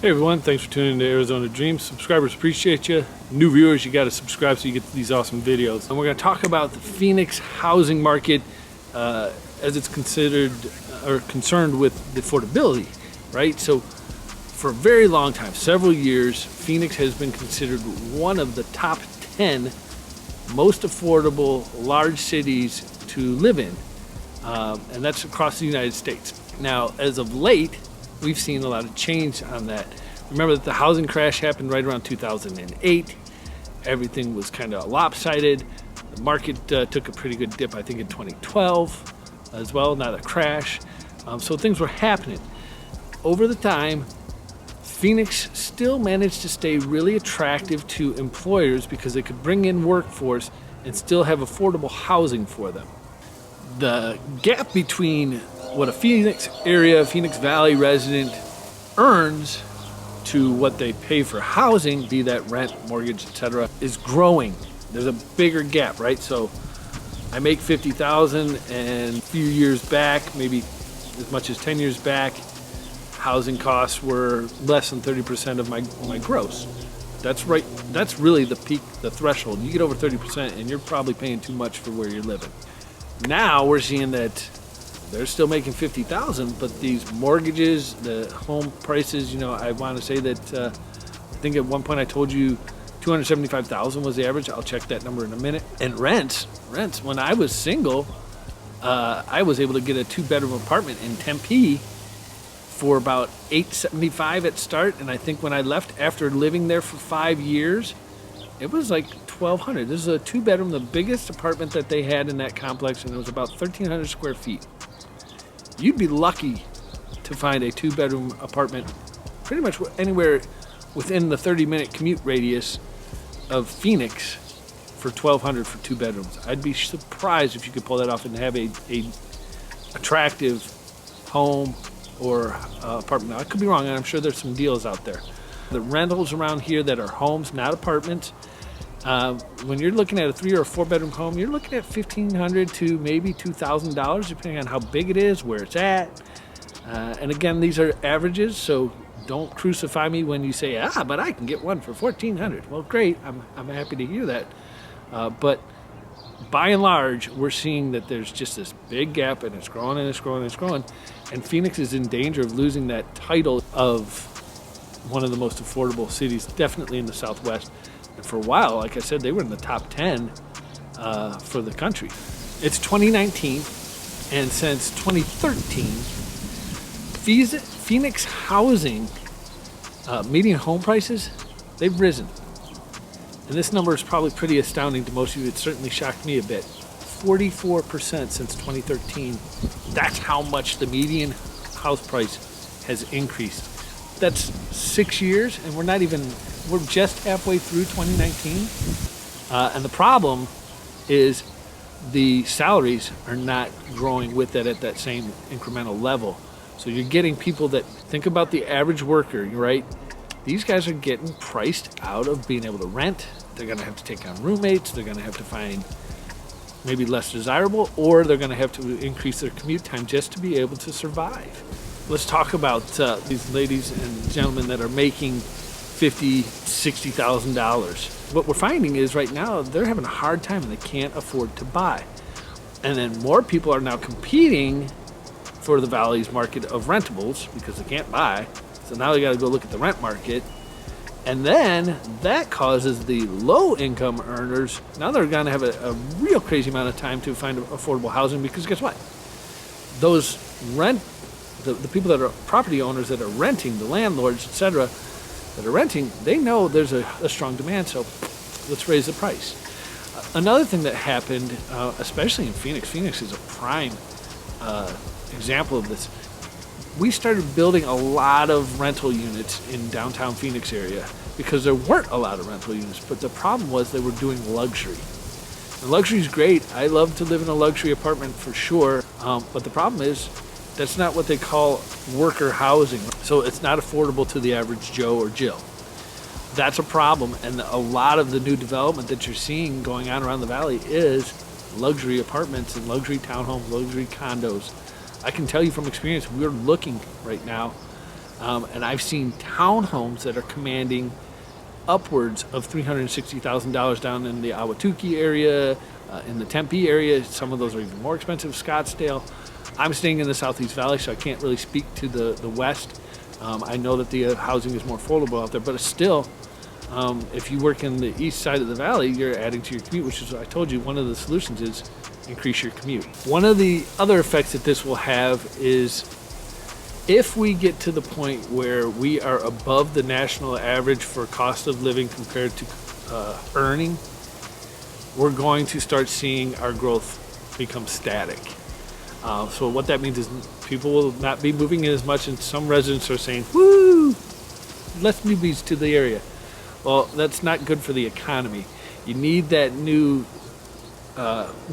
Hey everyone, thanks for tuning in to Arizona Dreams. Subscribers appreciate you. New viewers, you got to subscribe so you get these awesome videos. And we're going to talk about the Phoenix housing market as it's considered or concerned with the affordability, right? So for a very long time, several years, Phoenix has been considered one of the top 10 most affordable large cities to live in, and that's across the United States. Now, as of late, we've seen a lot of change on that. Remember that the housing crash happened right around 2008. Everything was kind of lopsided. The market took a pretty good dip, I think, in 2012 as well, not a crash. So things were happening. Over the time, Phoenix still managed to stay really attractive to employers because they could bring in workforce and still have affordable housing for them. The gap between what a Phoenix area, Phoenix Valley resident earns to what they pay for housing, be that rent, mortgage, etc., is growing. There's a bigger gap, right? So I make $50,000, and a few years back, maybe as much as 10 years back, housing costs were less than 30% of my gross. That's right. That's really the peak, the threshold. You get over 30% and you're probably paying too much for where you're living. Now we're seeing that they're still making $50,000, but these mortgages, the home prices, you know, I want to say that I think at one point I told you $275,000 was the average. I'll check that number in a minute. And rents. When I was single, I was able to get a 2-bedroom apartment in Tempe for about $875 at start, and I think when I left after living there for 5 years, it was like $1,200. This is a 2-bedroom, the biggest apartment that they had in that complex, and it was about 1,300 square feet. You'd be lucky to find a 2-bedroom apartment pretty much anywhere within the 30-minute commute radius of Phoenix for $1,200 for 2 bedrooms. I'd be surprised if you could pull that off and have a attractive home or apartment. Now, I could be wrong, and I'm sure there's some deals out there. The rentals around here that are homes, not apartments, when you're looking at a 3 or 4-bedroom home, you're looking at $1,500 to maybe $2,000, depending on how big it is, where it's at. And again, these are averages, so don't crucify me when you say, but I can get one for $1,400. Well, great, I'm happy to hear that. But by and large, we're seeing that there's just this big gap, and it's growing and it's growing and it's growing. And Phoenix is in danger of losing that title of one of the most affordable cities, definitely in the Southwest. And for a while, like I said, they were in the top 10 for the country. It's 2019, and since 2013, Phoenix housing median home prices, they've risen. And this number is probably pretty astounding to most of you. It certainly shocked me a bit. 44% since 2013. That's how much the median house price has increased. That's 6 years, and we're just halfway through 2019. And the problem is the salaries are not growing with that at that same incremental level. So you're getting people that think about the average worker, right? These guys are getting priced out of being able to rent. They're going to have to take on roommates. They're going to have to find maybe less desirable, or they're going to have to increase their commute time just to be able to survive. Let's talk about these ladies and gentlemen that are making $50,000, $60,000. What we're finding is right now they're having a hard time and they can't afford to buy. And then more people are now competing for the Valley's market of rentables because they can't buy. So now they got to go look at the rent market. And then that causes the low-income earners, now they're going to have a real crazy amount of time to find affordable housing, because guess what? Those the people that are property owners that are renting, the landlords, etc., that are renting, they know there's a strong demand, so let's raise the price. Another thing that happened, especially in Phoenix is a prime example of this. We started building a lot of rental units in downtown Phoenix area because there weren't a lot of rental units, but the problem was they were doing luxury. And luxury is great. I love to live in a luxury apartment for sure, but the problem is that's not what they call worker housing. So it's not affordable to the average Joe or Jill. That's a problem, and a lot of the new development that you're seeing going on around the valley is luxury apartments and luxury townhomes, luxury condos. I can tell you from experience, we're looking right now And I've seen townhomes that are commanding upwards of $360,000 down in the Ahwatukee area, in the Tempe area. Some of those are even more expensive, Scottsdale. I'm staying in the Southeast Valley, so I can't really speak to the West. I know that the housing is more affordable out there, but it's still, if you work in the east side of the valley, you're adding to your commute, which is what I told you, one of the solutions is increase your commute. One of the other effects that this will have is if we get to the point where we are above the national average for cost of living compared to earning, we're going to start seeing our growth become static. So what that means is people will not be moving in as much, and some residents are saying, woo, less newbies to the area. Well, that's not good for the economy. You need that new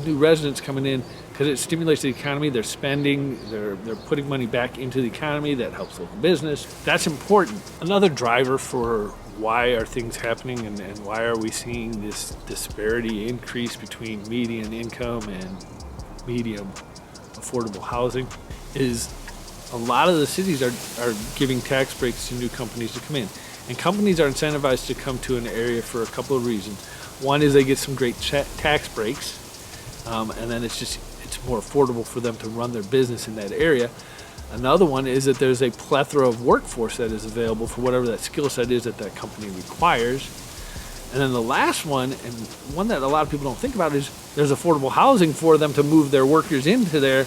residents coming in because it stimulates the economy. They're spending, they're putting money back into the economy. That helps local business. That's important. Another driver for why are things happening and why are we seeing this disparity increase between median income and medium affordable housing is a lot of the cities are giving tax breaks to new companies to come in. And companies are incentivized to come to an area for a couple of reasons. One is they get some great tax breaks, and then it's more affordable for them to run their business in that area. Another one is that there's a plethora of workforce that is available for whatever that skill set is that company requires. And then the last one, and one that a lot of people don't think about, is there's affordable housing for them to move their workers into there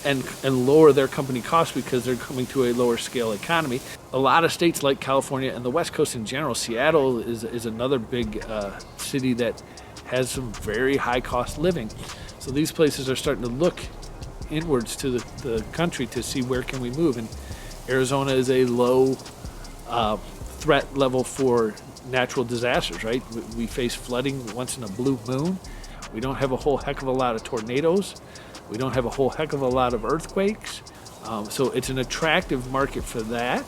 and lower their company costs because they're coming to a lower scale economy. A lot of states like California and the West Coast in general, Seattle is another big city that has some very high cost living. So these places are starting to look inwards to the country to see where can we move. And Arizona is a low threat level for natural disasters, right? We face flooding once in a blue moon. We don't have a whole heck of a lot of tornadoes. We don't have a whole heck of a lot of earthquakes. So it's an attractive market for that.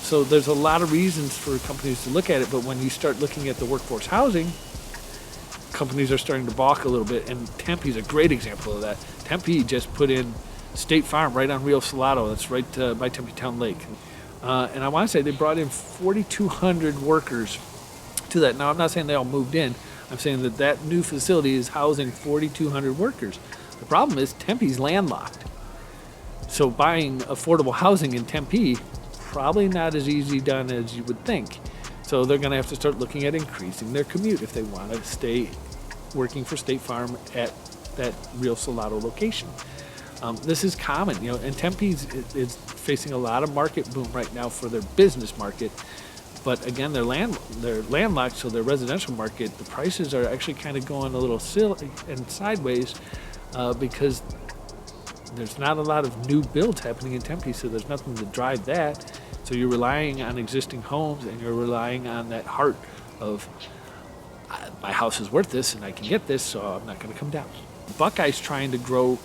So there's a lot of reasons for companies to look at it, but when you start looking at the workforce housing, companies are starting to balk a little bit, and Tempe is a great example of that. Tempe just put in State Farm right on Rio Salado. That's right by Tempe Town Lake. And I want to say they brought in 4,200 workers to that. Now, I'm not saying they all moved in. I'm saying that new facility is housing 4,200 workers. The problem is Tempe's landlocked. So buying affordable housing in Tempe, probably not as easy done as you would think. So they're going to have to start looking at increasing their commute if they want to stay working for State Farm at that Rio Salado location. This is common, and Tempe is facing a lot of market boom right now for their business market. But again, they're landlocked, so their residential market, the prices are actually kind of going a little silly and sideways because there's not a lot of new builds happening in Tempe, so there's nothing to drive that. So you're relying on existing homes, and you're relying on that heart of my house is worth this, and I can get this, so I'm not going to come down. Buckeye's trying to grow,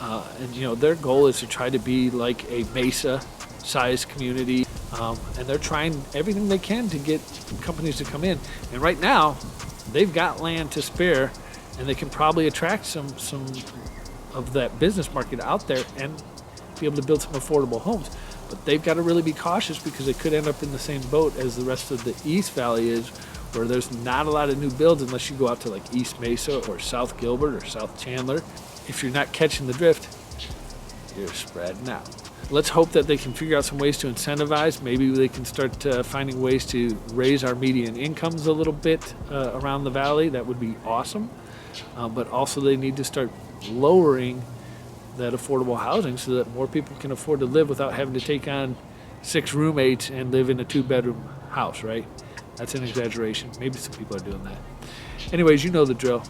and their goal is to try to be like a Mesa-sized community, and they're trying everything they can to get companies to come in. And right now, they've got land to spare, and they can probably attract some of that business market out there and be able to build some affordable homes. But they've got to really be cautious because they could end up in the same boat as the rest of the East Valley is, where there's not a lot of new builds unless you go out to like East Mesa or South Gilbert or South Chandler. If you're not catching the drift, you're spreading out. Let's hope that they can figure out some ways to incentivize. Maybe they can start finding ways to raise our median incomes a little bit around the valley. That would be awesome. But also they need to start lowering that affordable housing so that more people can afford to live without having to take on 6 roommates and live in a 2-bedroom house, right? That's an exaggeration. Maybe some people are doing that. Anyways, you know the drill.